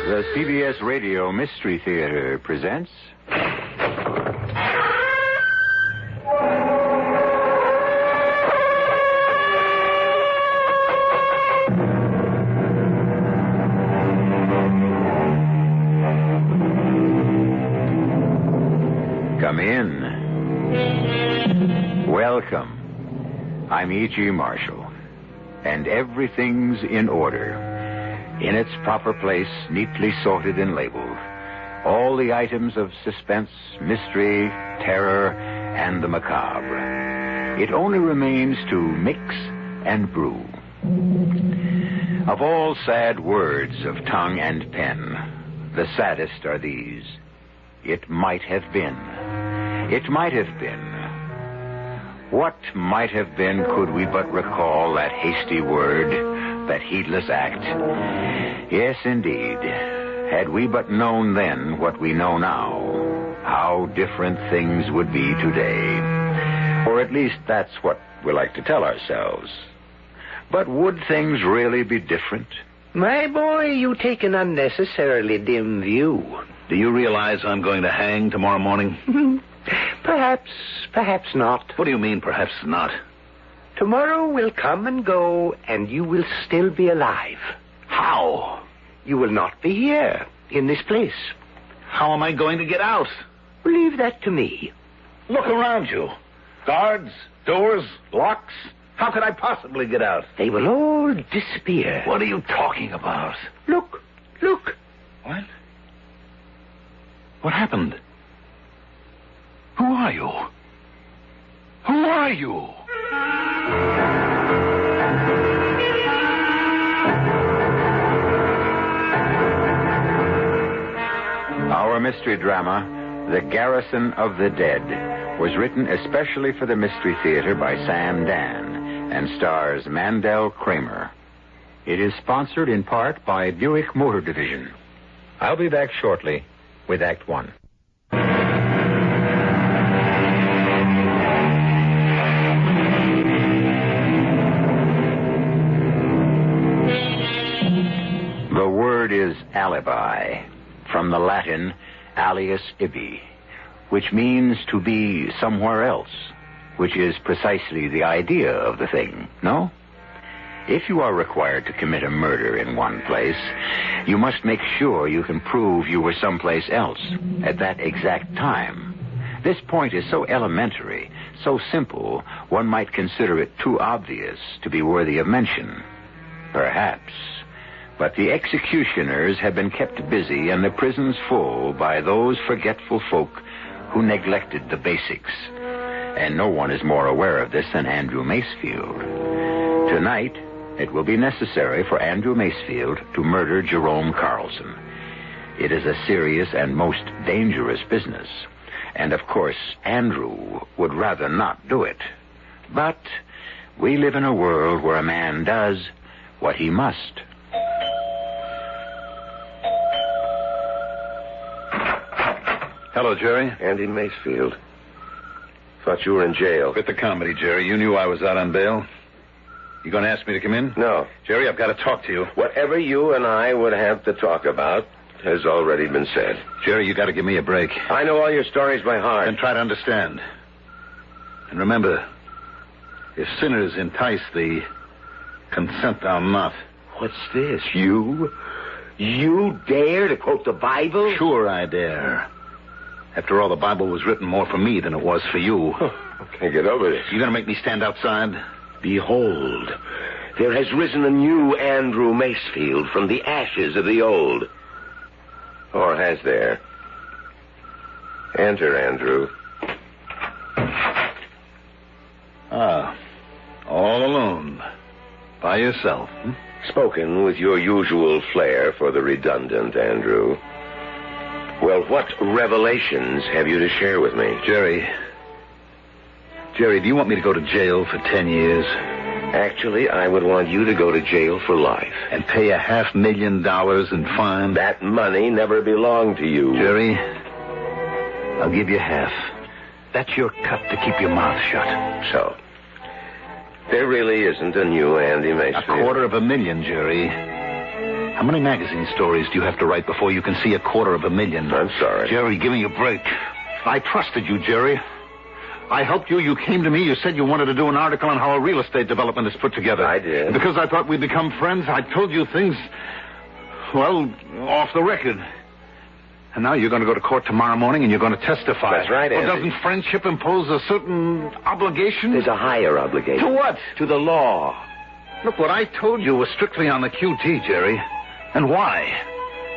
The CBS Radio Mystery Theater presents... Come in. Welcome. I'm E.G. Marshall. And everything's in order. In its proper place, neatly sorted and labeled. All the items of suspense, mystery, terror, and the macabre. It only remains to mix and brew. Of all sad words of tongue and pen, the saddest are these. It might have been. It might have been. What might have been could we but recall that hasty word, that heedless act? Yes, indeed. Had we but known then what we know now, how different things would be today. Or at least that's what we like to tell ourselves. But would things really be different? My boy, you take an unnecessarily dim view. Do you realize I'm going to hang tomorrow morning? Perhaps not. What do you mean, perhaps not? Tomorrow will come and go, and you will still be alive. How? You will not be here, in this place. How am I going to get out? Leave that to me. Look around you. Guards, doors, locks. How could I possibly get out? They will all disappear. What are you talking about? Look. What? What happened? Who are you? Who are you? Our mystery drama, The Garrison of the Dead, was written especially for the Mystery Theater by Sam Dann and stars Mandel, Kramer. It is sponsored in part by Buick Motor Division. I'll be back shortly with Act One. The word is alibi, from the Latin alias ibi, which means to be somewhere else, which is precisely the idea of the thing, no? If you are required to commit a murder in one place, you must make sure you can prove you were someplace else at that exact time. This point is so elementary, so simple, one might consider it too obvious to be worthy of mention. Perhaps. But the executioners have been kept busy and the prisons full by those forgetful folk who neglected the basics. And no one is more aware of this than Andrew Macefield. Tonight, it will be necessary for Andrew Macefield to murder Jerome Carlson. It is a serious and most dangerous business. And of course, Andrew would rather not do it. But we live in a world where a man does what he must. Hello, Jerry. Andy Macefield. Thought you were in jail. Quit the comedy, Jerry. You knew I was out on bail. You going to ask me to come in? No. Jerry, I've got to talk to you. Whatever you and I would have to talk about has already been said. Jerry, you got to give me a break. I know all your stories by heart. Then try to understand. And remember, if sinners entice thee, consent thou not. What's this? You dare to quote the Bible? Sure I dare. After all, the Bible was written more for me than it was for you. I can't get over this. You going to make me stand outside? Behold, there has risen a new Andrew Macefield from the ashes of the old. Or has there? Enter, Andrew. Ah, all alone. By yourself. Spoken with your usual flair for the redundant, Andrew. Well, what revelations have you to share with me? Jerry, do you want me to go to jail for 10 years? Actually, I would want you to go to jail for life. And pay $500,000 in fine? That money never belonged to you. Jerry, I'll give you half. That's your cut to keep your mouth shut. So, there really isn't a new Andy Macefield. $250,000, Jerry. How many magazine stories do you have to write before you can see $250,000? I'm sorry. Jerry, give me a break. I trusted you, Jerry. I helped you. You came to me. You said you wanted to do an article on how a real estate development is put together. I did. And because I thought we'd become friends, I told you things, well, off the record. And now you're going to go to court tomorrow morning and you're going to testify. That's right, Andy. Well, doesn't friendship impose a certain obligation? There's a higher obligation. To what? To the law. Look, what I told you was strictly on the QT, Jerry. And why?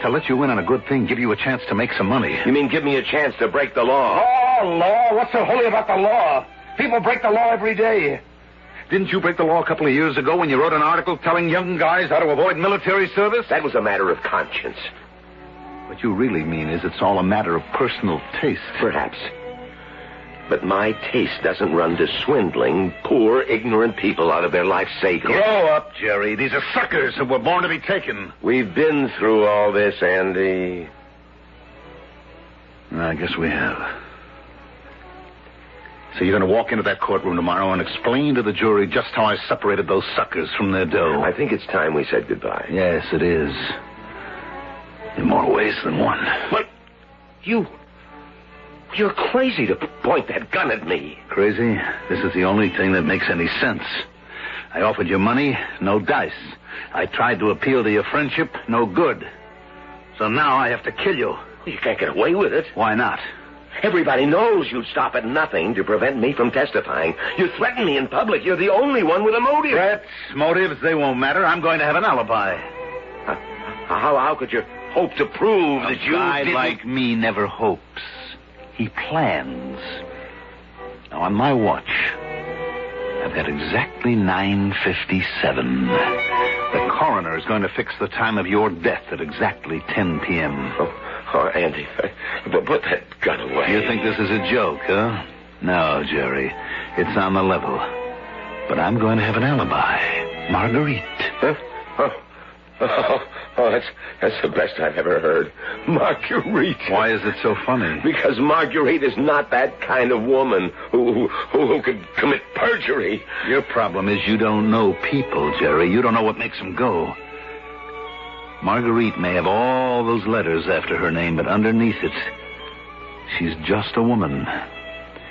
To let you in on a good thing, give you a chance to make some money. You mean give me a chance to break the law? Oh, law? What's so holy about the law? People break the law every day. Didn't you break the law a couple of years ago when you wrote an article telling young guys how to avoid military service? That was a matter of conscience. What you really mean is it's all a matter of personal taste. Perhaps. But my taste doesn't run to swindling poor, ignorant people out of their life savings. Grow up, Jerry. These are suckers who were born to be taken. We've been through all this, Andy. I guess we have. So you're going to walk into that courtroom tomorrow and explain to the jury just how I separated those suckers from their dough. I think it's time we said goodbye. Yes, it is. In more ways than one. But you're crazy to point that gun at me. Crazy? This is the only thing that makes any sense. I offered you money, no dice. I tried to appeal to your friendship, no good. So now I have to kill you. You can't get away with it. Why not? Everybody knows you'd stop at nothing to prevent me from testifying. You threaten me in public. You're the only one with a motive. Threats, motives, they won't matter. I'm going to have an alibi. How could you hope to prove that you... A guy didn't... like me never hopes. He plans. Now, on my watch, I've got exactly 9:57. The coroner is going to fix the time of your death at exactly 10 p.m. Oh, Andy, put that gun away. You think this is a joke, huh? No, Jerry. It's on the level. But I'm going to have an alibi. Marguerite. Huh? Oh, that's the best I've ever heard. Marguerite. Why is it so funny? Because Marguerite is not that kind of woman who could commit perjury. Your problem is you don't know people, Jerry. You don't know what makes them go. Marguerite may have all those letters after her name, but underneath it, she's just a woman.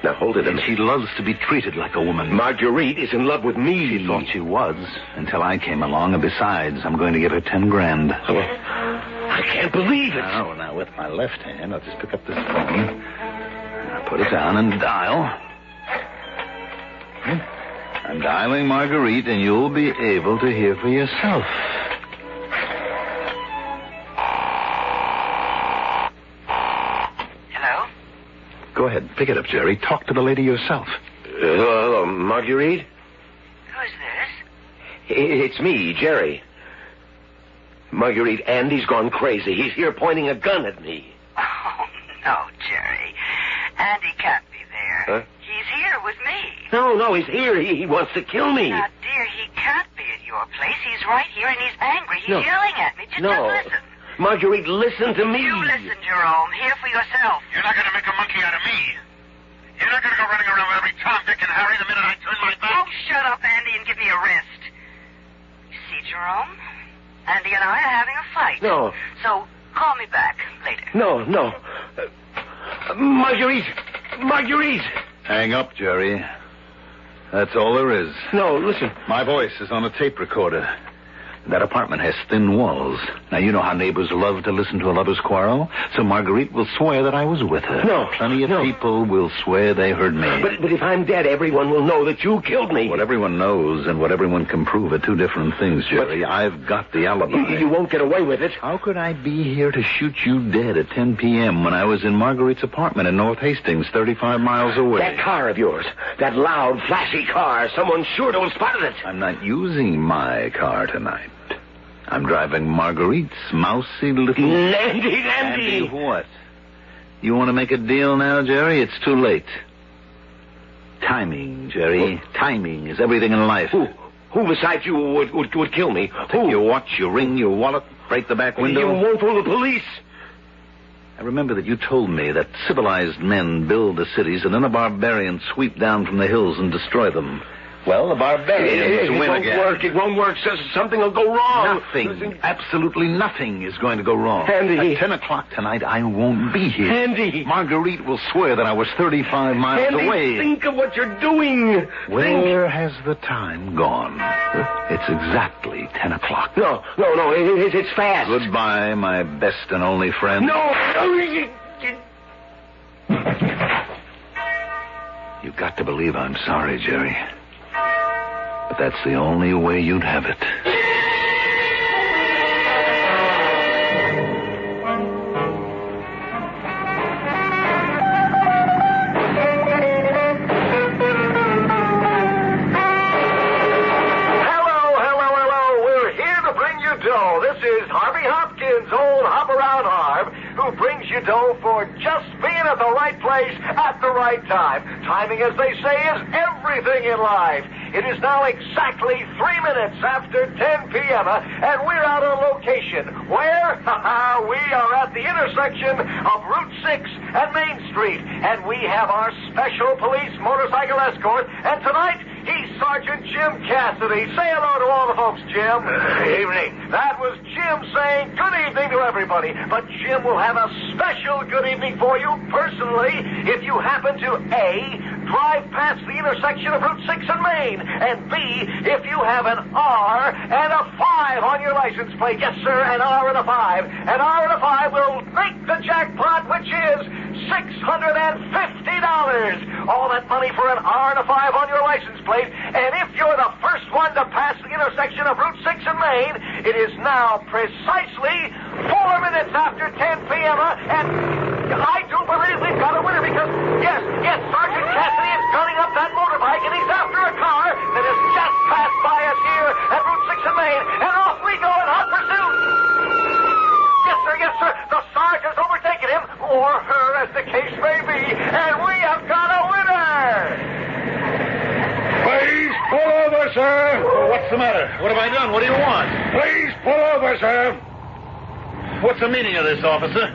Now, hold it a minute. She loves to be treated like a woman. Marguerite is in love with me. She thought she was, until I came along, and besides, I'm going to give her $10,000. Oh, I can't believe it. Now, with my left hand, I'll just pick up this phone. I'll put it down and dial. I'm dialing Marguerite, and you'll be able to hear for yourself. Go ahead. Pick it up, Jerry. Talk to the lady yourself. Hello, Marguerite? Who's this? It's me, Jerry. Marguerite, Andy's gone crazy. He's here pointing a gun at me. Oh, no, Jerry. Andy can't be there. Huh? He's here with me. No, he's here. He wants to kill me. Now, dear, he can't be at your place. He's right here, and he's angry. He's No. yelling at me. Just listen. Marguerite, listen to me. You listen, Jerome. Hear for yourself. You're not going to make a monkey out of me. You're not going to go running around with every Tom, Dick, and Harry the minute I turn my back. Oh, shut up, Andy, and give me a rest. You see, Jerome? Andy and I are having a fight. No. So, call me back later. No. Marguerite! Hang up, Jerry. That's all there is. No, listen. My voice is on a tape recorder. That apartment has thin walls. Now, you know how neighbors love to listen to a lover's quarrel. So Marguerite will swear that I was with her. No. Plenty of people will swear they heard me. But if I'm dead, everyone will know that you killed me. What everyone knows and what everyone can prove are two different things, Jerry. But I've got the alibi. You won't get away with it. How could I be here to shoot you dead at 10 p.m. when I was in Marguerite's apartment in North Hastings, 35 miles away? That car of yours, that loud, flashy car, someone sure to have spotted it. I'm not using my car tonight. I'm driving Marguerite's mousy little... Andy! What? You want to make a deal now, Jerry? It's too late. Timing, Jerry. Timing is everything in life. Who besides you would kill me? Take your watch, your ring, your wallet, break the back window. You won't fool the police. I remember that you told me that civilized men build the cities and then the barbarians sweep down from the hills and destroy them. Well, the barbarians win again. It won't work. Something will go wrong. Nothing, absolutely nothing is going to go wrong. Andy. At 10 o'clock tonight, I won't be here. Andy. Marguerite will swear that I was 35 miles away. Think of what you're doing. Where has the time gone? It's exactly 10 o'clock. No, it's fast. Goodbye, my best and only friend. No. You've got to believe I'm sorry, Jerry. But that's the only way you'd have it. Hello. We're here to bring you dough. This is Harvey Hopkins, old Hop Around Harv, who brings you dough for just being at the right place at the right time. Timing, as they say, is everything in life. It is now exactly 3 minutes after 10 p.m., and we're out on location. Where? We are at the intersection of Route 6 and Main Street, and we have our special police motorcycle escort, and tonight, he's Sergeant Jim Cassidy. Say hello to all the folks, Jim. Evening. That was Jim saying good evening to everybody, but Jim will have a special good evening for you personally if you happen to A, drive past the intersection of Route 6 and Main, and B, if you have an R and a 5 on your license plate. Yes, sir, an R and a 5. An R and a 5 will make the jackpot, which is $650. All that money for an R and a 5 on your license plate. And if you're the first one to pass the intersection of Route 6 and Main, it is now precisely 4 minutes after 10 p.m. And I do believe we've got a winner because, yes, Sergeant Cassidy is gunning up that motorbike, and he's after a car that has just passed by us here at Route 6 and Main, and off we go in hot pursuit. Yes, sir. The sergeant's overtaken him, or her, as the case may be, and we have got a winner. Please pull over, sir. What's the matter? What have I done? What do you want? Please pull over, sir. What's the meaning of this, officer?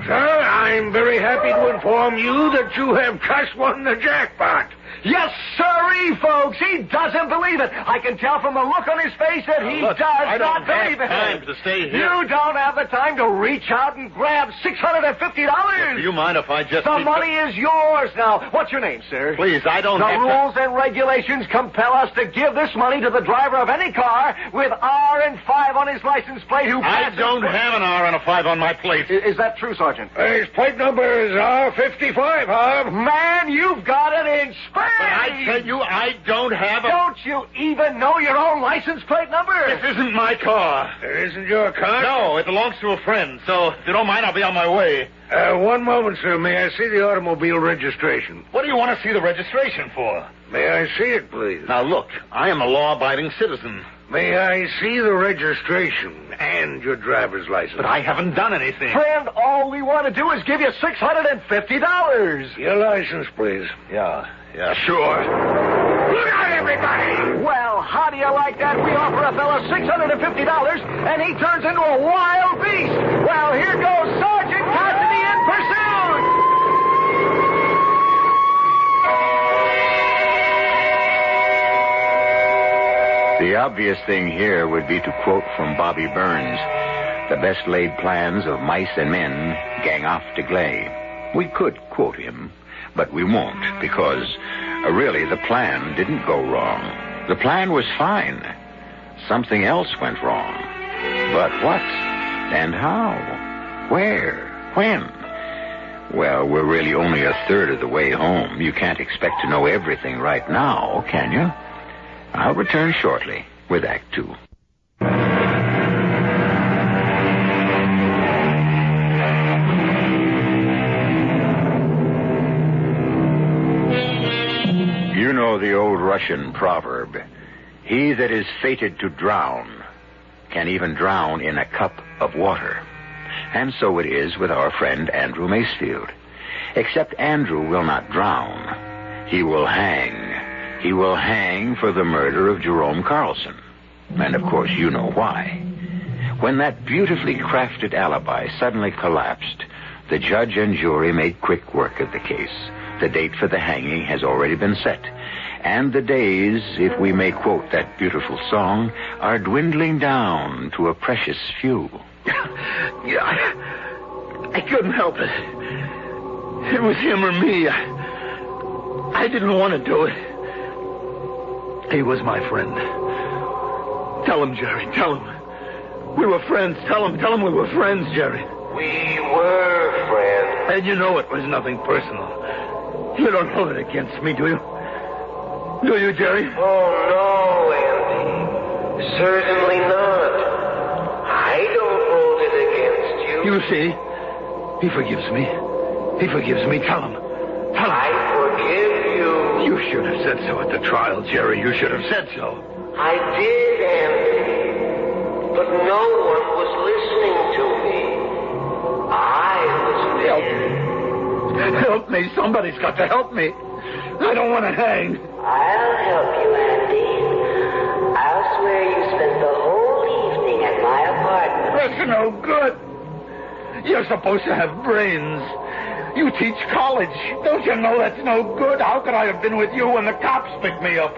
Sir, I'm very happy to inform you that you have just won the jackpot. Yes, sirree, folks. He doesn't believe it. I can tell from the look on his face that he does not believe it. I don't have time to stay here. You don't have the time to reach out and grab $650. Do you mind if I just... The money is yours now. What's your name, sir? Please, I don't The have rules and regulations compel us to give this money to the driver of any car with R and 5 on his license plate who I passes... don't have an R and a 5 on my plate. Is that true, Sergeant? His plate number is R55, Harv. Man, you've got it in spades. But I tell you, I don't have a... Don't you even know your own license plate number? This isn't my car. It isn't your car? No, it belongs to a friend. So, if you don't mind, I'll be on my way. One moment, sir. May I see the automobile registration? What do you want to see the registration for? May I see it, please? Now, look, I am a law-abiding citizen. May I see the registration and your driver's license? But I haven't done anything. Friend, all we want to do is give you $650. Your license, please. Yeah, sure. Look out, everybody! Well, how do you like that? We offer a fella $650, and he turns into a wild beast. Well, here goes Sergeant Cassidy in pursuit. The obvious thing here would be to quote from Bobby Burns, "The best laid plans of mice and men gang off to gley." We could quote him, but we won't, because really the plan didn't go wrong. The plan was fine. Something else went wrong. But what? And how? Where? When? Well, we're really only a third of the way home. You can't expect to know everything right now, can you? I'll return shortly with Act 2. You know the old Russian proverb, "He that is fated to drown can even drown in a cup of water." And so it is with our friend Andrew Macefield. Except Andrew will not drown. He will hang. He will hang for the murder of Jerome Carlson. And of course you know why. When that beautifully crafted alibi suddenly collapsed, the judge and jury made quick work of the case. The date for the hanging has already been set. And the days, if we may quote that beautiful song, are dwindling down to a precious few. Yeah, I couldn't help it. It was him or me. I didn't want to do it. He was my friend. Tell him, Jerry, tell him. We were friends. Tell him we were friends, Jerry. We were friends. And you know it was nothing personal. You don't hold it against me, do you? Do you, Jerry? Oh, no, Andy. Certainly not. I don't hold it against you. You see, he forgives me. He forgives me. Tell him. Tell him. I forgive you. You should have said so at the trial, Jerry. You should have said so. I did, Andy. But no one was listening to me. I was there. Help me. Somebody's got to help me. I don't want to hang. I'll help you, Andy. I'll swear you spent the whole evening at my apartment. That's no good. You're supposed to have brains. You teach college. Don't you know that's no good? How could I have been with you when the cops picked me up?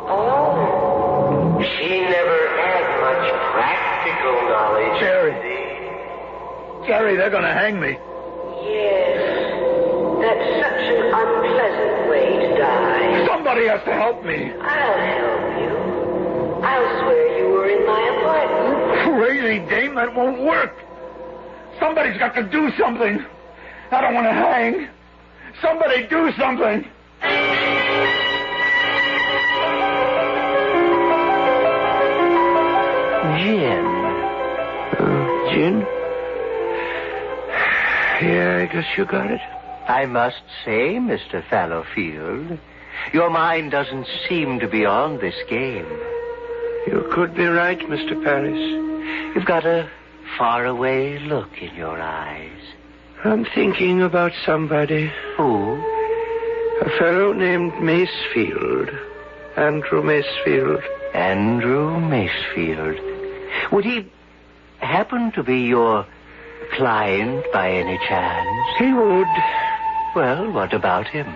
Oh. She never had much practical knowledge. Jerry, they're going to hang me. Yes. That's such an unpleasant way to die. Somebody has to help me. I'll help you. I'll swear you were in my apartment. Crazy dame, that won't work. Somebody's got to do something. I don't want to hang. Somebody do something. Gin? Yeah, I guess you got it. I must say, Mr. Fallowfield, your mind doesn't seem to be on this game. You could be right, Mr. Paris. You've got a faraway look in your eyes. I'm thinking about somebody. Who? A fellow named Macefield. Andrew Macefield. Andrew Macefield. Would he happen to be your client by any chance? He would. Well, what about him?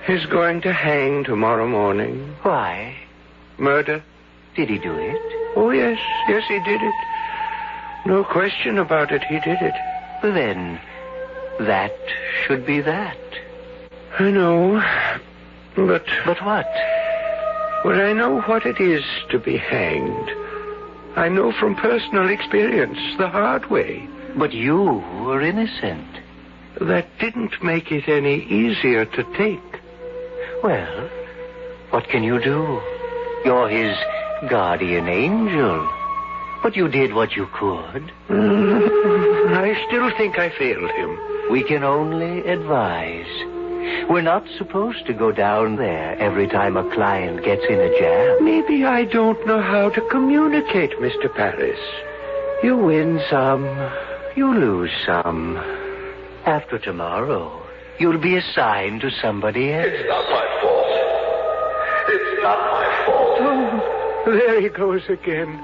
He's going to hang tomorrow morning. Why? Murder. Did he do it? Oh, yes. Yes, he did it. No question about it, he did it. Then that should be that. I know. But what? Well, I know what it is to be hanged. I know from personal experience, the hard way. But you were innocent. That didn't make it any easier to take. Well, what can you do? You're his guardian angel. But you did what you could. I still think I failed him. We can only advise. We're not supposed to go down there every time a client gets in a jam. Maybe I don't know how to communicate, Mr. Paris. You win some, you lose some. After tomorrow, you'll be assigned to somebody else. It's not my fault. It's not my fault. Oh, there he goes again.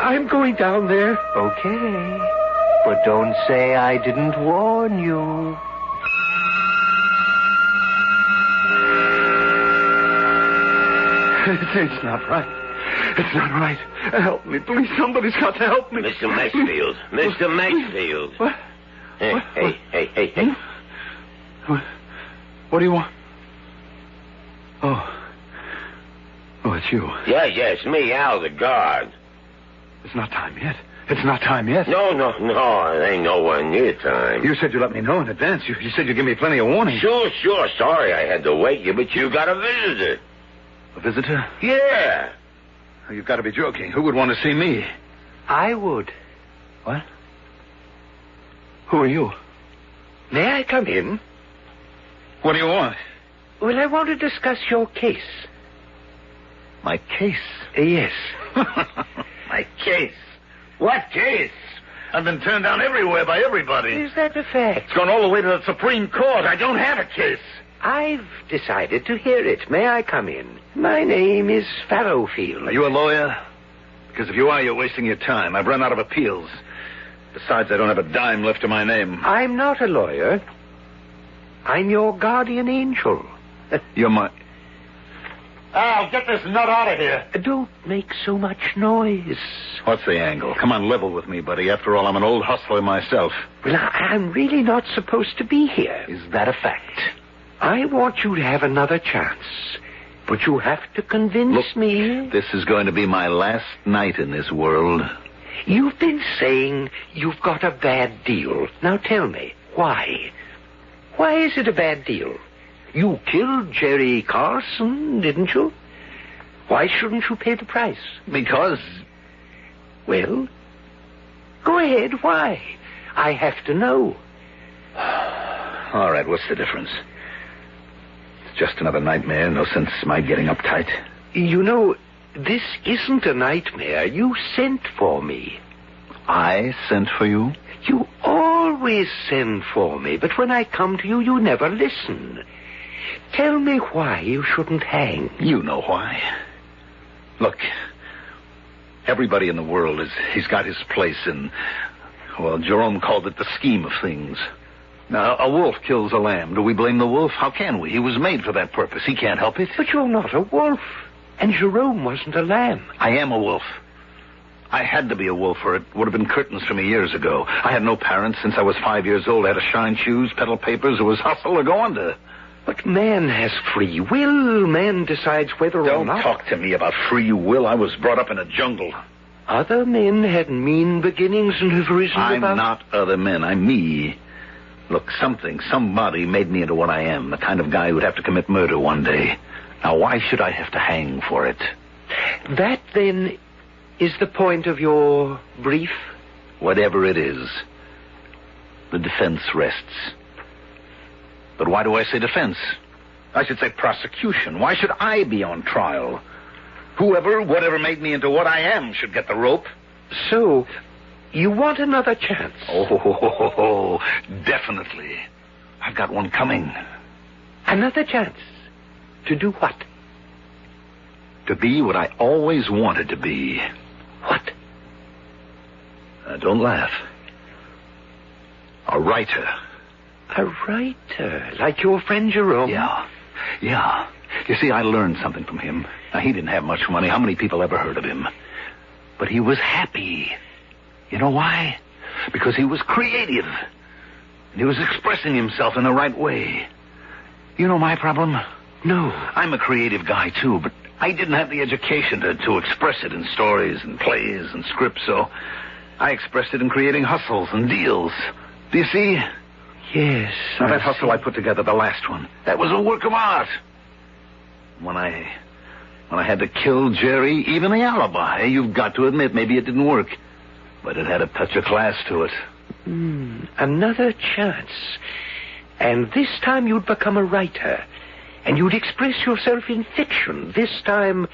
I'm going down there. Okay. But don't say I didn't warn you. It's not right. It's not right. Help me, please. Somebody's got to help me. Mr. Maxfield. Mr. Maxfield. What? Hey. What do you want? Oh, it's you. Yeah, it's me, Al, the guard. It's not time yet. It's not time yet. No, it ain't nowhere near time. You said you'd let me know in advance. You said you'd give me plenty of warning. Sure. Sorry I had to wait you, but you got a visitor. A visitor? Yeah. Oh, you've got to be joking. Who would want to see me? I would. What? Who are you? May I come in? What do you want? Well, I want to discuss your case. My case? Yes. My case? What case? I've been turned down everywhere by everybody. Is that a fact? It's gone all the way to the Supreme Court. I don't have a case. I've decided to hear it. May I come in? My name is Fallowfield. Are you a lawyer? Because if you are, you're wasting your time. I've run out of appeals. Besides, I don't have a dime left to my name. I'm not a lawyer. I'm your guardian angel. You're my... Al, get this nut out of here. Don't make so much noise. What's the angle? Come on, level with me, buddy. After all, I'm an old hustler myself. Well, I'm really not supposed to be here. Is that a fact? I want you to have another chance. But you have to convince me. This is going to be my last night in this world. You've been saying you've got a bad deal. Now tell me, why? Why is it a bad deal? You killed Jerry Carson, didn't you? Why shouldn't you pay the price? Because... Well, go ahead, why? I have to know. All right, what's the difference? It's just another nightmare. No sense my getting uptight. You know, this isn't a nightmare. You sent for me. I sent for you? You always send for me, but when I come to you, you never listen. Tell me why you shouldn't hang. You know why. Look, everybody in the world he's got his place in, well, Jerome called it the scheme of things. Now, a wolf kills a lamb. Do we blame the wolf? How can we? He was made for that purpose. He can't help it. But you're not a wolf. And Jerome wasn't a lamb. I am a wolf. I had to be a wolf, or it would have been curtains for me years ago. I had no parents since I was 5 years old. I had to shine shoes, peddle papers. It was hustle or go under. But man has free will. Man decides whether or not... Don't talk to me about free will. I was brought up in a jungle. Other men had mean beginnings and have risen I'm not other men. I'm me. Look, somebody made me into what I am. The kind of guy who'd have to commit murder one day. Now, why should I have to hang for it? That, then, is the point of your brief? Whatever it is, the defense rests. But why do I say defense? I should say prosecution. Why should I be on trial? Whatever made me into what I am should get the rope. So, you want another chance? Oh, definitely. I've got one coming. Another chance? To do what? To be what I always wanted to be. What? Don't laugh. A writer. A writer? Like your friend Jerome? Yeah. You see, I learned something from him. Now, he didn't have much money. How many people ever heard of him? But he was happy. You know why? Because he was creative. And he was expressing himself in the right way. You know my problem? No. I'm a creative guy, too, but I didn't have the education to express it in stories and plays and scripts, so I expressed it in creating hustles and deals. Do you see? Yes. Now, that hustle I put together, the last one, that was a work of art. When I had to kill Jerry, even the alibi, you've got to admit, maybe it didn't work. But it had a touch of class to it. Another chance. And this time you'd become a writer. And you'd express yourself in fiction. This time,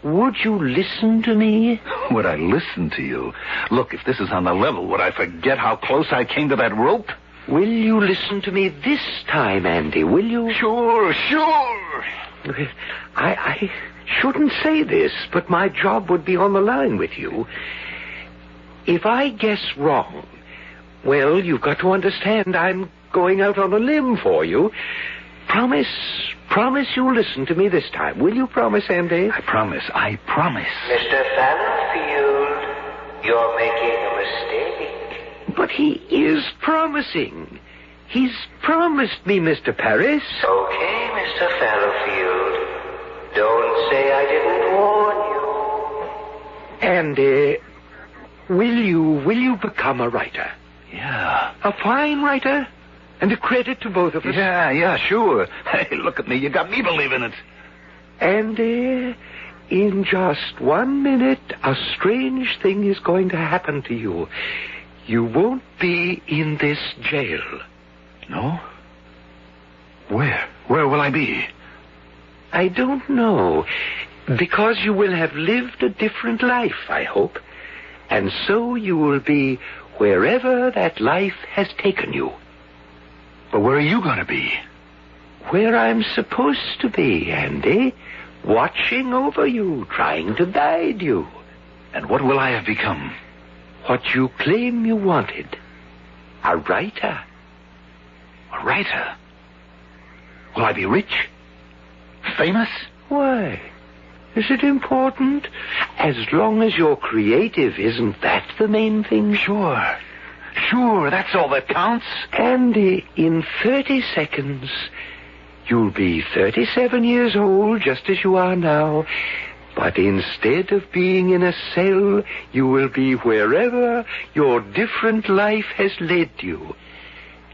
would you listen to me? Would I listen to you? Look, if this is on the level, would I forget how close I came to that rope? Will you listen to me this time, Andy? Will you? Sure. I shouldn't say this, but my job would be on the line with you. If I guess wrong, well, you've got to understand I'm going out on a limb for you. Promise you'll listen to me this time. Will you promise, Andy? I promise. Mr. Fallowfield, you're making a mistake. But he is promising. He's promised me, Mr. Paris. Okay, Mr. Fallowfield. Don't say I didn't warn you. Andy, will you become a writer? Yeah. A fine writer? And a credit to both of us. Yeah, sure. Hey, look at me. You got me believing it. And, in just 1 minute, a strange thing is going to happen to you. You won't be in this jail. No? Where? Where will I be? I don't know. Because you will have lived a different life, I hope. And so you will be wherever that life has taken you. But where are you going to be? Where I'm supposed to be, Andy. Watching over you, trying to guide you. And what will I have become? What you claim you wanted. A writer. A writer? Will I be rich? Famous? Why? Is it important? As long as you're creative, isn't that the main thing? Sure, that's all that counts. Andy, in 30 seconds, you'll be 37 years old, just as you are now. But instead of being in a cell, you will be wherever your different life has led you.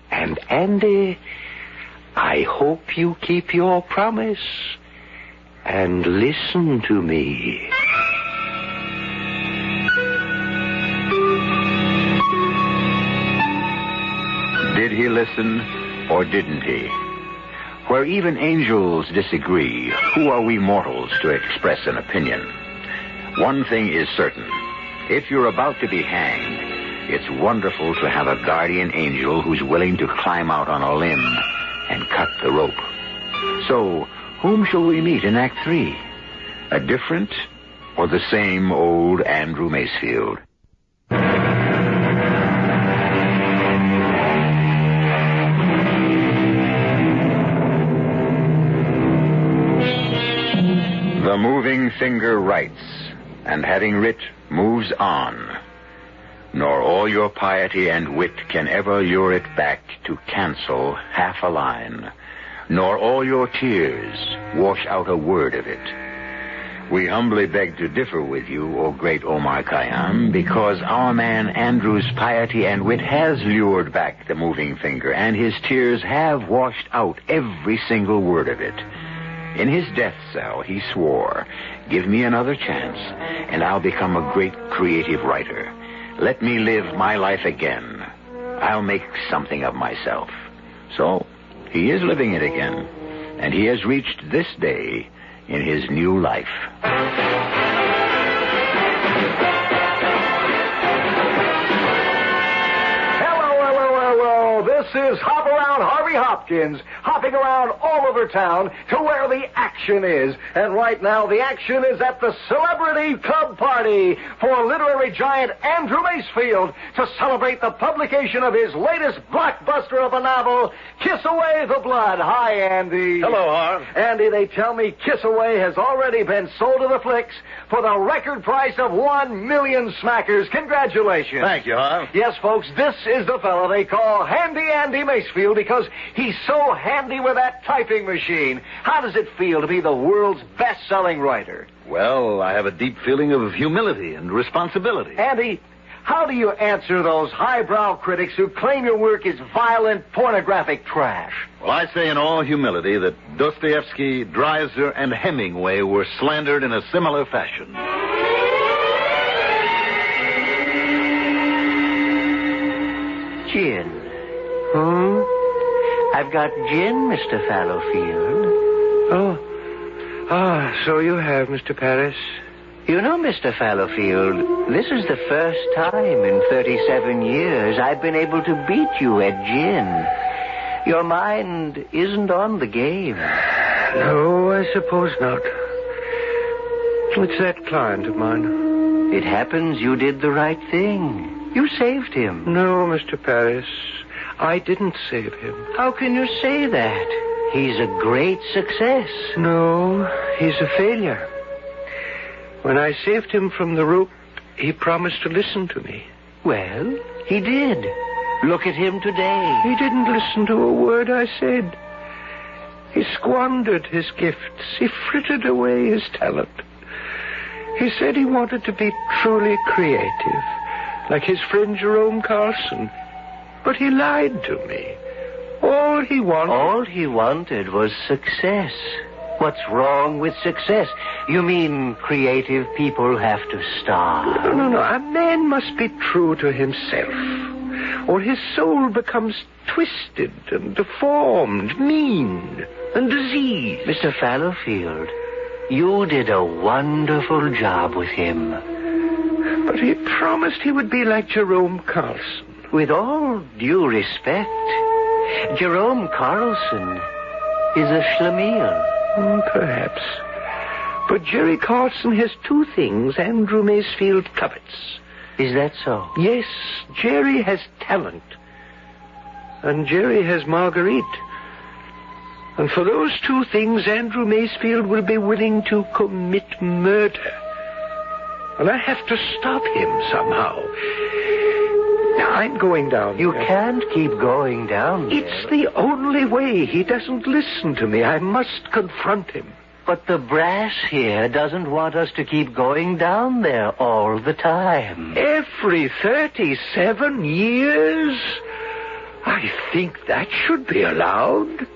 And Andy, I hope you keep your promise and listen to me. Did he listen or didn't he? Where even angels disagree, who are we mortals to express an opinion? One thing is certain. If you're about to be hanged, it's wonderful to have a guardian angel who's willing to climb out on a limb and cut the rope. So, whom shall we meet in Act 3? A different or the same old Andrew Macefield? The moving finger writes, and having writ, moves on. Nor all your piety and wit can ever lure it back to cancel half a line. Nor all your tears wash out a word of it. We humbly beg to differ with you, O great Omar Khayyam, because our man Andrew's piety and wit has lured back the moving finger, and his tears have washed out every single word of it. In his death cell, he swore, "Give me another chance, and I'll become a great creative writer. Let me live my life again. I'll make something of myself." So, he is living it again, and he has reached this day in his new life. This is Hop Around Harvey Hopkins, hopping around all over town to where the action is. And right now, the action is at the Celebrity Club Party for literary giant Andrew Macefield to celebrate the publication of his latest blockbuster of a novel, Kiss Away the Blood. Hi, Andy. Hello, Harv. Andy, they tell me Kiss Away has already been sold to the flicks for the record price of 1 million smackers. Congratulations. Thank you, Harv. Yes, folks, this is the fellow they call Handy Andy Macefield because he's so handy with that typing machine. How does it feel to be the world's best-selling writer? Well, I have a deep feeling of humility and responsibility. Andy, how do you answer those highbrow critics who claim your work is violent, pornographic trash? Well, I say in all humility that Dostoevsky, Dreiser, and Hemingway were slandered in a similar fashion. Gin. I've got gin, Mr. Fallowfield. So you have, Mr. Paris. You know, Mr. Fallowfield, this is the first time in 37 years I've been able to beat you at gin. Your mind isn't on the game. No, I suppose not. It's that client of mine. It happens you did the right thing. You saved him. No, Mr. Paris. I didn't save him. How can you say that? He's a great success. No, he's a failure. When I saved him from the rope, he promised to listen to me. Well, he did. Look at him today. He didn't listen to a word I said. He squandered his gifts. He frittered away his talent. He said he wanted to be truly creative, like his friend Jerome Carlson. But he lied to me. All he wanted was success. What's wrong with success? You mean creative people have to starve? No. A man must be true to himself, or his soul becomes twisted and deformed, mean and diseased. Mr. Fallowfield, you did a wonderful job with him. But he promised he would be like Jerome Carlson. With all due respect, Jerome Carlson is a schlemiel. Perhaps. But Jerry Carlson has two things Andrew Macefield covets. Is that so? Yes, Jerry has talent. And Jerry has Marguerite. And for those two things, Andrew Masefield will be willing to commit murder. And I have to stop him somehow. Now, I'm going down. You can't keep going down there. It's the only way. He doesn't listen to me. I must confront him. But the brass here doesn't want us to keep going down there all the time. Every 37 years? I think that should be allowed.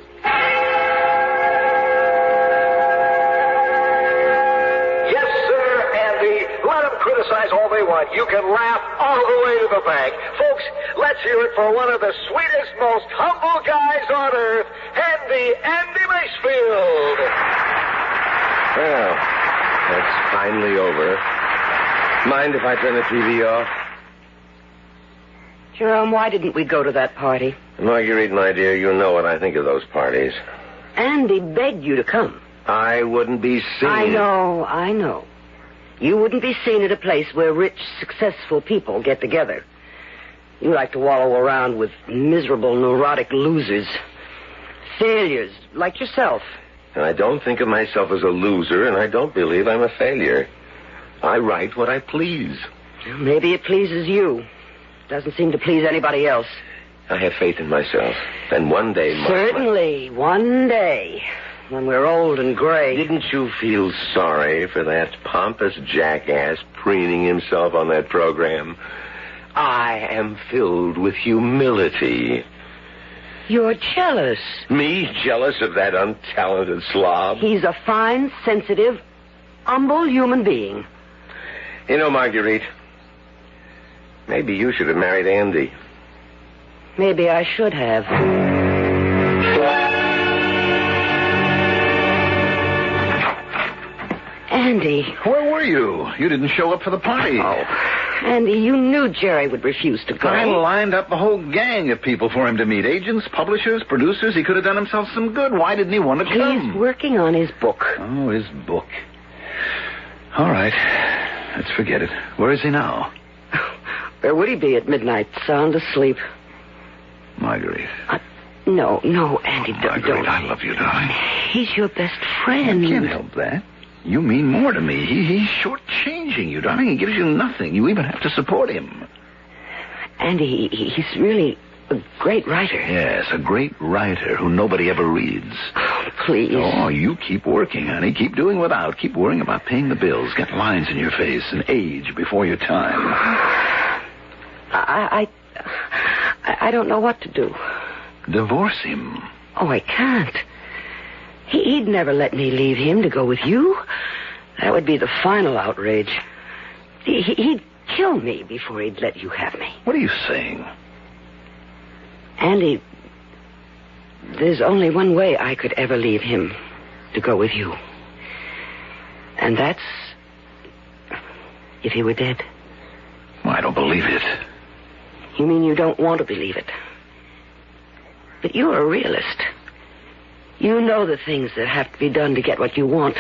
Yes, sir, Andy. Let them criticize all they want. You can laugh all the way to the bank. Folks, let's hear it for one of the sweetest, most humble guys on earth, Andy Masefield. Well, that's finally over. Mind if I turn the TV off? Jerome, why didn't we go to that party? Marguerite, my dear, you know what I think of those parties. Andy begged you to come. I wouldn't be seen. I know. You wouldn't be seen at a place where rich, successful people get together. You like to wallow around with miserable, neurotic losers. Failures, like yourself. And I don't think of myself as a loser, and I don't believe I'm a failure. I write what I please. Maybe it pleases you. Doesn't seem to please anybody else. I have faith in myself. And one day... Certainly, one day, when we're old and gray. Didn't you feel sorry for that pompous jackass preening himself on that program? I am filled with humility. You're jealous. Me jealous of that untalented slob? He's a fine, sensitive, humble human being. You know, Marguerite, maybe you should have married Andy. Maybe I should have. Andy. Where were you? You didn't show up for the party. Oh, Andy, you knew Jerry would refuse to go. I lined up a whole gang of people for him to meet. Agents, publishers, producers. He could have done himself some good. Why didn't he want to come? He's working on his book. Oh, his book. All right. Let's forget it. Where is he now? Where would he be at midnight? Sound asleep. Marguerite. No, Andy, Marguerite, don't. I love you, darling. He's your best friend. I can't help that. You mean more to me. He's shortchanging you, darling. He gives you nothing. You even have to support him. Andy, he's really a great writer. Yes, a great writer who nobody ever reads. Oh, please. Oh, you keep working, honey. Keep doing without. Keep worrying about paying the bills. Get lines in your face and age before your time. I don't know what to do. Divorce him. Oh, I can't. He'd never let me leave him to go with you. That would be the final outrage. He'd kill me before he'd let you have me. What are you saying? Andy, there's only one way I could ever leave him to go with you. And that's if he were dead. Well, I don't believe it. You mean you don't want to believe it? But you're a realist. You know the things that have to be done to get what you want.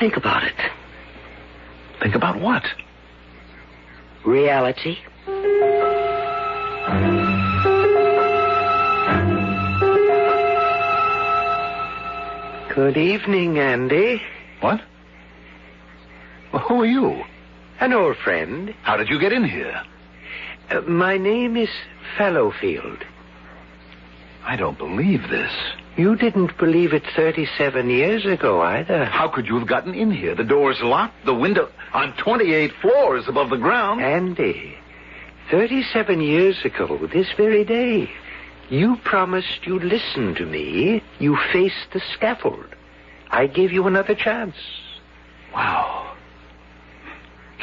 Think about it. Think about what? Reality. Good evening, Andy. What? Well, who are you? An old friend. How did you get in here? My name is Fallowfield. I don't believe this. You didn't believe it 37 years ago, either. How could you have gotten in here? The door's locked, the window... on 28 floors above the ground. Andy, 37 years ago, this very day, you promised you'd listen to me. You faced the scaffold. I gave you another chance. Wow.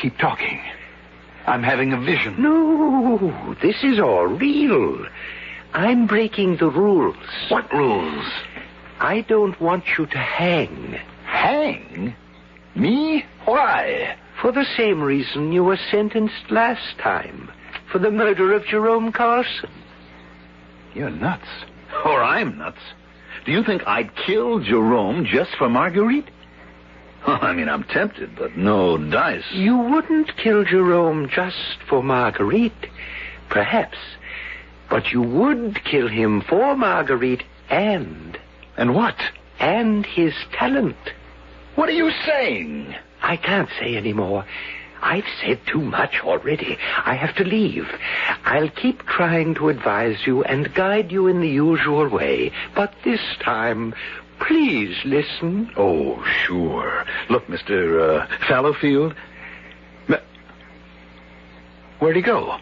Keep talking. I'm having a vision. No, this is all real. I'm breaking the rules. What rules? I don't want you to hang. Hang? Me? Why? For the same reason you were sentenced last time. For the murder of Jerome Carson. You're nuts. Or I'm nuts. Do you think I'd kill Jerome just for Marguerite? I mean, I'm tempted, but no dice. You wouldn't kill Jerome just for Marguerite. Perhaps. But you would kill him for Marguerite and what? And his talent. What are you saying? I can't say any more. I've said too much already. I have to leave. I'll keep trying to advise you and guide you in the usual way. But this time, please listen. Oh, sure. Look, Mr. Fallowfield. Where'd he go?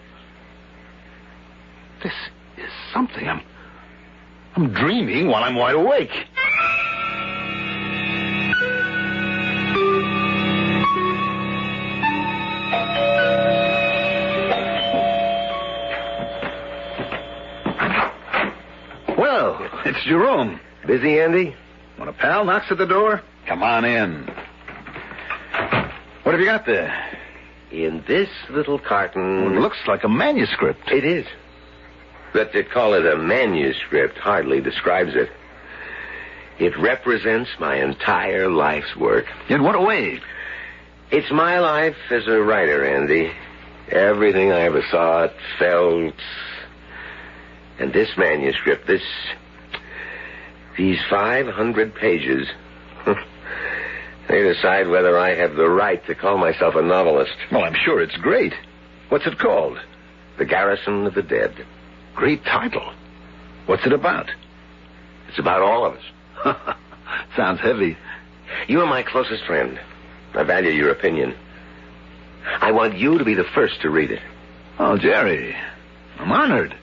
This is something. I'm dreaming while I'm wide awake. Well, it's Jerome. Busy, Andy? When a pal knocks at the door, come on in. What have you got there? In this little carton... Well, it looks like a manuscript. It is. But to call it a manuscript hardly describes it. It represents my entire life's work. In what way? It's my life as a writer, Andy. Everything I ever thought, felt... And this manuscript, these 500 pages... They decide whether I have the right to call myself a novelist. Well, I'm sure it's great. What's it called? The Garrison of the Dead. Great title. What's it about? It's about all of us. Sounds heavy. You are my closest friend. I value your opinion. I want you to be the first to read it. Oh, Jerry, I'm honored.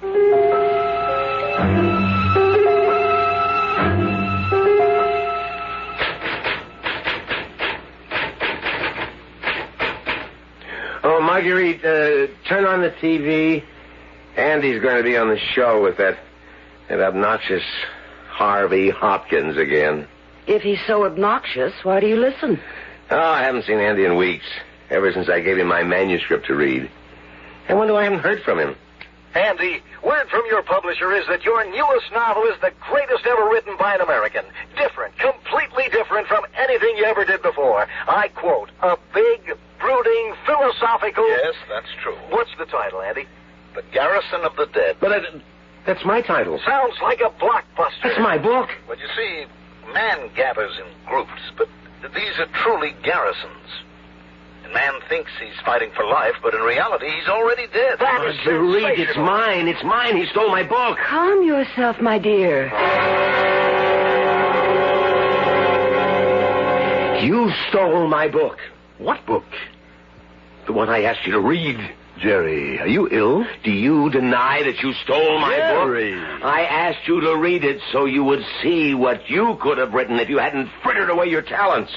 Oh, Marguerite, turn on the TV. Andy's going to be on the show with that obnoxious Harvey Hopkins again. If he's so obnoxious, why do you listen? Oh, I haven't seen Andy in weeks. Ever since I gave him my manuscript to read. I wonder I haven't heard from him. Andy, word from your publisher is that your newest novel is the greatest ever written by an American. Different, completely different from anything you ever did before. I quote, a big, brooding, philosophical... Yes, that's true. What's the title, Andy? The Garrison of the Dead. But that's my title. Sounds like a blockbuster. That's my book. Well, you see, man gathers in groups, but these are truly garrisons. And man thinks he's fighting for life, but in reality, he's already dead. That is Marguerite, it's mine. It's mine. He stole my book. Calm yourself, my dear. You stole my book. What book? The one I asked you to read. Jerry, are you ill? Do you deny that you stole my Jerry. book? I asked you to read it so you would see what you could have written if you hadn't frittered away your talents.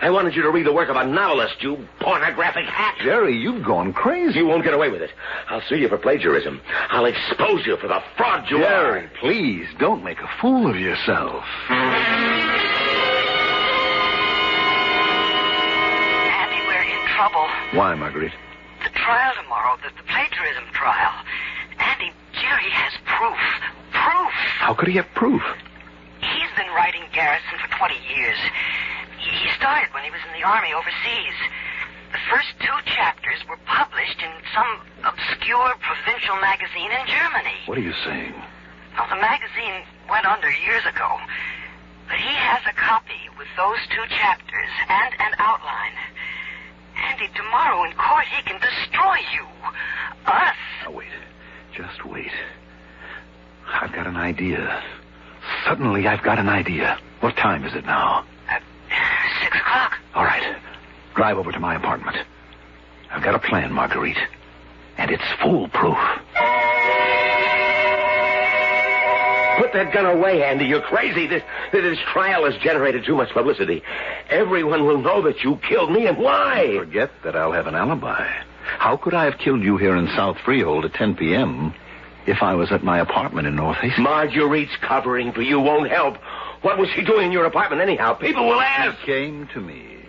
I wanted you to read the work of a novelist, you pornographic hack. Jerry, you've gone crazy. You won't get away with it. I'll sue you for plagiarism. I'll expose you for the fraud you are. Jerry, please, don't make a fool of yourself. Andy, we're in trouble. Why, Marguerite? The trial tomorrow, the plagiarism trial. Andy, Jerry has proof. Proof! How could he have proof? He's been writing Garrison for 20 years. He started when he was in the army overseas. The first 2 chapters were published in some obscure provincial magazine in Germany. What are you saying? Now, the magazine went under years ago. But he has a copy with those 2 chapters and an outline. Andy, tomorrow in court he can destroy you. Us. Now, wait. Just wait. I've got an idea. Suddenly I've got an idea. What time is it now? 6 o'clock. All right. Drive over to my apartment. I've got a plan, Marguerite. And it's foolproof. Put that gun away, Andy. You're crazy. This trial has generated too much publicity. Everyone will know that you killed me, and why? Forget that I'll have an alibi. How could I have killed you here in South Freehold at 10 p.m. if I was at my apartment in North Hastings? Marguerite's covering for you won't help. What was she doing in your apartment anyhow? People will ask. She came to me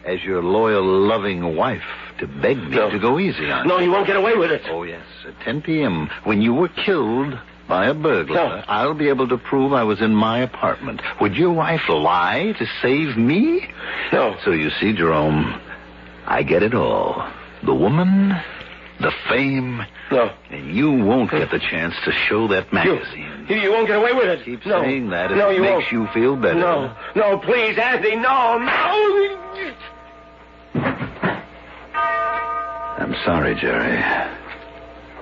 as your loyal, loving wife to beg me to go easy on you. No, you won't get away with it. Oh, yes. At 10 p.m., when you were killed by a burglar, I'll be able to prove I was in my apartment. Would your wife lie to save me? No. So you see, Jerome, I get it all. The woman the fame. No. And you won't get the chance to show that magazine. You won't get away with it. Keep saying that if No, it you makes won't. you feel better. No, please, Andy, no. I'm sorry, Jerry.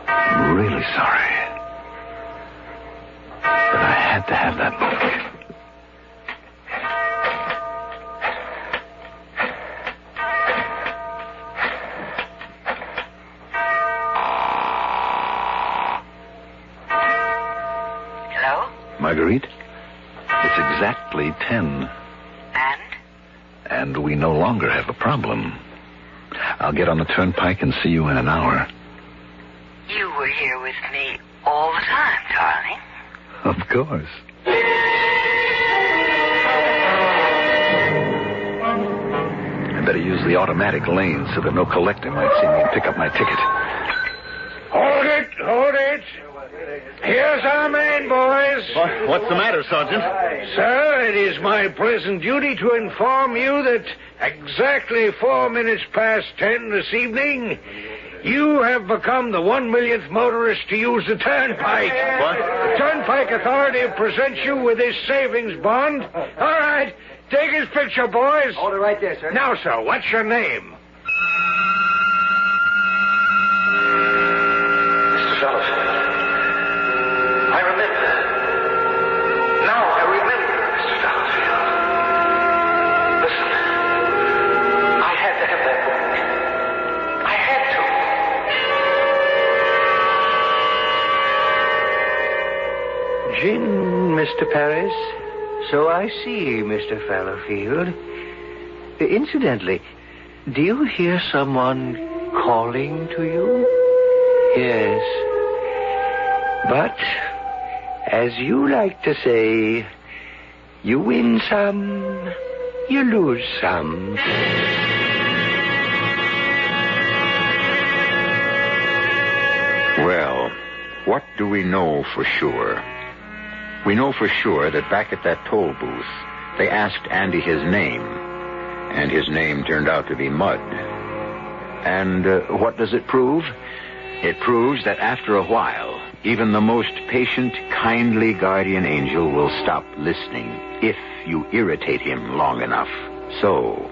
I'm really sorry. But I had to have that book. Hello? Marguerite, it's exactly 10. And we no longer have a problem. I'll get on the turnpike and see you in an hour. You were here with me all the time, darling. Of course. I better use the automatic lane so that no collector might see me and pick up my ticket. Hold it. Here's our man, boys. What's the matter, Sergeant? Sir, it is my pleasant duty to inform you that exactly 4 minutes past 10 this evening, you have become the 1 millionth motorist to use the turnpike. What? The Turnpike Authority presents you with this savings bond. All right, take his picture, boys. Hold it right there, sir. Now, sir, what's your name? Mr. Fallowfield, I remember. Now I remember, Mr. Fallowfield. Listen, I had to have that book. I had to. Gin, Mr. Paris. So I see, Mr. Fallowfield. Incidentally, do you hear someone calling to you? Yes. But, as you like to say, you win some, you lose some. Well, what do we know for sure? We know for sure that back at that toll booth, they asked Andy his name, and his name turned out to be Mud. And what does it prove? It proves that after a while, even the most patient, kindly guardian angel will stop listening if you irritate him long enough. So,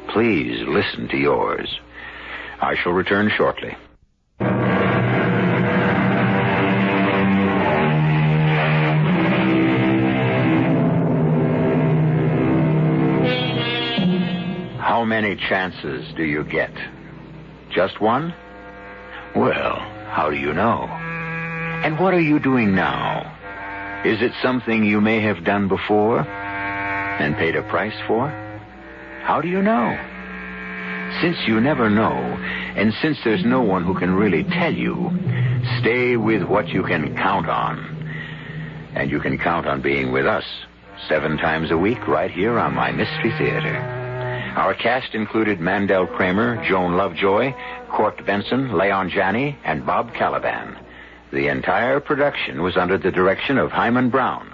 please listen to yours. I shall return shortly. How many chances do you get? Just one? Well, how do you know? And what are you doing now? Is it something you may have done before and paid a price for? How do you know? Since you never know, and since there's no one who can really tell you, stay with what you can count on. And you can count on being with us 7 times a week right here on my Mystery Theater. Our cast included Mandel, Kramer, Joan Lovejoy, Court Benson, Leon Janney, and Bob Kaliban. The entire production was under the direction of Hyman Brown.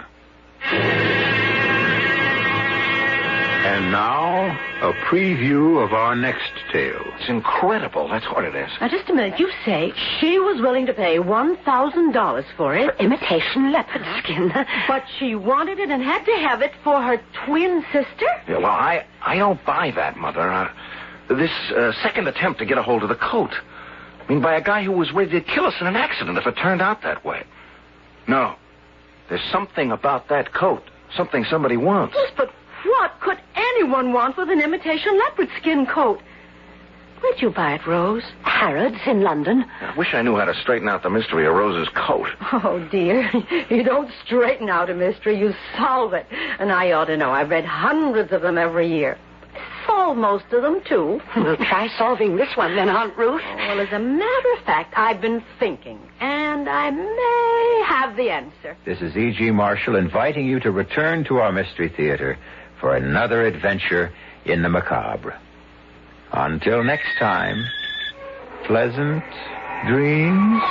And now, a preview of our next tale. It's incredible. That's what it is. Now, just a minute. You say she was willing to pay $1,000 for it. For imitation leopard skin. But she wanted it and had to have it for her twin sister? Yeah, well, I don't buy that, Mother. This second attempt to get a hold of the coat. I mean, by a guy who was ready to kill us in an accident if it turned out that way. No. There's something about that coat. Something somebody wants. Yes, but what could anyone want with an imitation leopard skin coat? Where'd you buy it, Rose? Harrods in London. I wish I knew how to straighten out the mystery of Rose's coat. Oh, dear. You don't straighten out a mystery. You solve it. And I ought to know. I've read hundreds of them every year. Solve most of them, too. We'll try solving this one then, Aunt Ruth. Well, as a matter of fact, I've been thinking, and I may have the answer. This is E.G. Marshall inviting you to return to our Mystery Theater for another adventure in the macabre. Until next time, pleasant dreams.